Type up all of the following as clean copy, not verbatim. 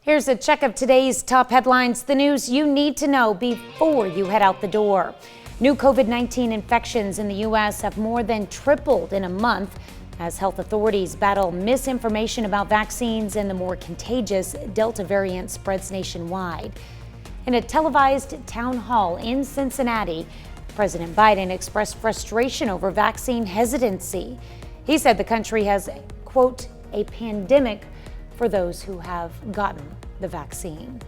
Here's a check of today's top headlines, the news you need to know before you head out the door. New COVID-19 infections in the U.S. have more than tripled in a month as health authorities battle misinformation about vaccines and the more contagious Delta variant spreads nationwide. In a televised town hall in Cincinnati, President Biden expressed frustration over vaccine hesitancy. He said the country has, quote, a pandemic for those who have gotten the vaccine.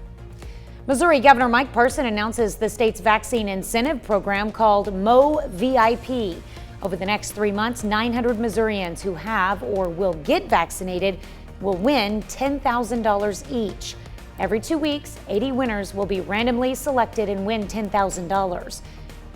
Missouri Governor Mike Parson announces the state's vaccine incentive program called MoVIP. Over the next 3 months, 900 Missourians who have or will get vaccinated will win $10,000 each. Every 2 weeks, 80 winners will be randomly selected and win $10,000.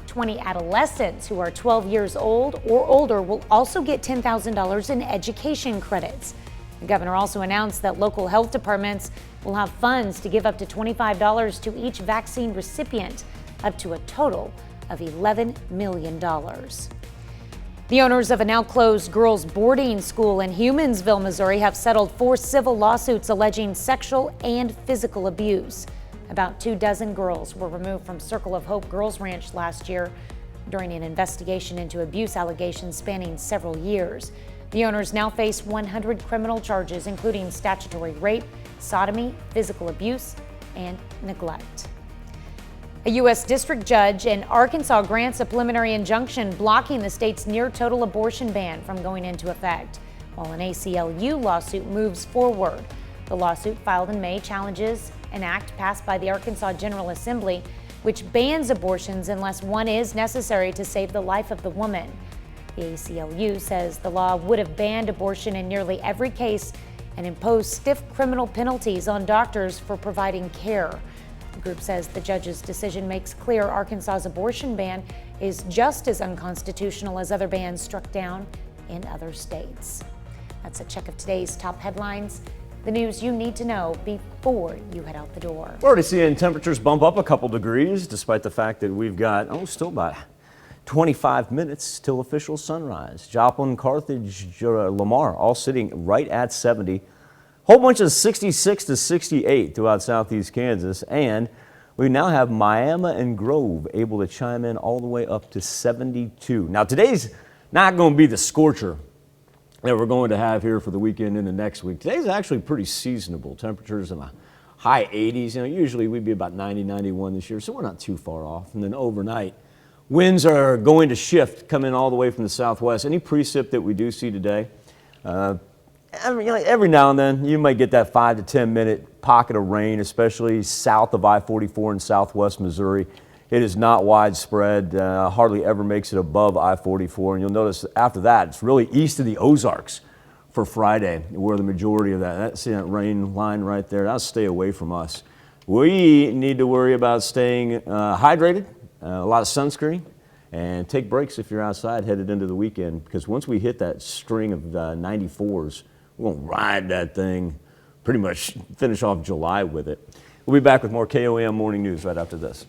20 adolescents who are 12 years old or older will also get $10,000 in education credits. The governor also announced that local health departments will have funds to give up to $25 to each vaccine recipient, up to a total of $11 million. The owners of a now-closed girls' boarding school in Humansville, Missouri, have settled 4 civil lawsuits alleging sexual and physical abuse. About 24 girls were removed from Circle of Hope Girls Ranch last year during an investigation into abuse allegations spanning several years. The owners now face 100 criminal charges, including statutory rape, sodomy, physical abuse, and neglect. A U.S. district judge in Arkansas grants a preliminary injunction blocking the state's near-total abortion ban from going into effect, while an ACLU lawsuit moves forward. The lawsuit, filed in May, challenges an act passed by the Arkansas General Assembly, which bans abortions unless one is necessary to save the life of the woman. The ACLU says the law would have banned abortion in nearly every case and imposed stiff criminal penalties on doctors for providing care. The group says the judge's decision makes clear Arkansas's abortion ban is just as unconstitutional as other bans struck down in other states. That's a check of today's top headlines, the news you need to know before you head out the door. We're already seeing temperatures bump up a couple degrees, despite the fact that we've got, still about 25 minutes till official sunrise. Joplin, Carthage, Lamar, all sitting right at 70. Whole bunch of 66 to 68 throughout southeast Kansas. And we now have Miami and Grove able to chime in all the way up to 72. Now, today's not going to be the scorcher that we're going to have here for the weekend into next week. Today's actually pretty seasonable. Temperatures in the high 80s. Usually we'd be about 90, 91 this year, so we're not too far off. And then overnight, winds are going to shift, coming all the way from the southwest. Any precip that we do see today, every now and then you might get that 5 to 10 minute pocket of rain, especially south of I-44 in southwest Missouri. It is not widespread, hardly ever makes it above I-44. And you'll notice after that, it's really east of the Ozarks for Friday, where the majority of see that rain line right there, that'll stay away from us. We need to worry about staying hydrated, a lot of sunscreen, and take breaks if you're outside headed into the weekend, because once we hit that string of 94s, we're going to ride that thing, pretty much finish off July with it. We'll be back with more KOAM Morning News right after this.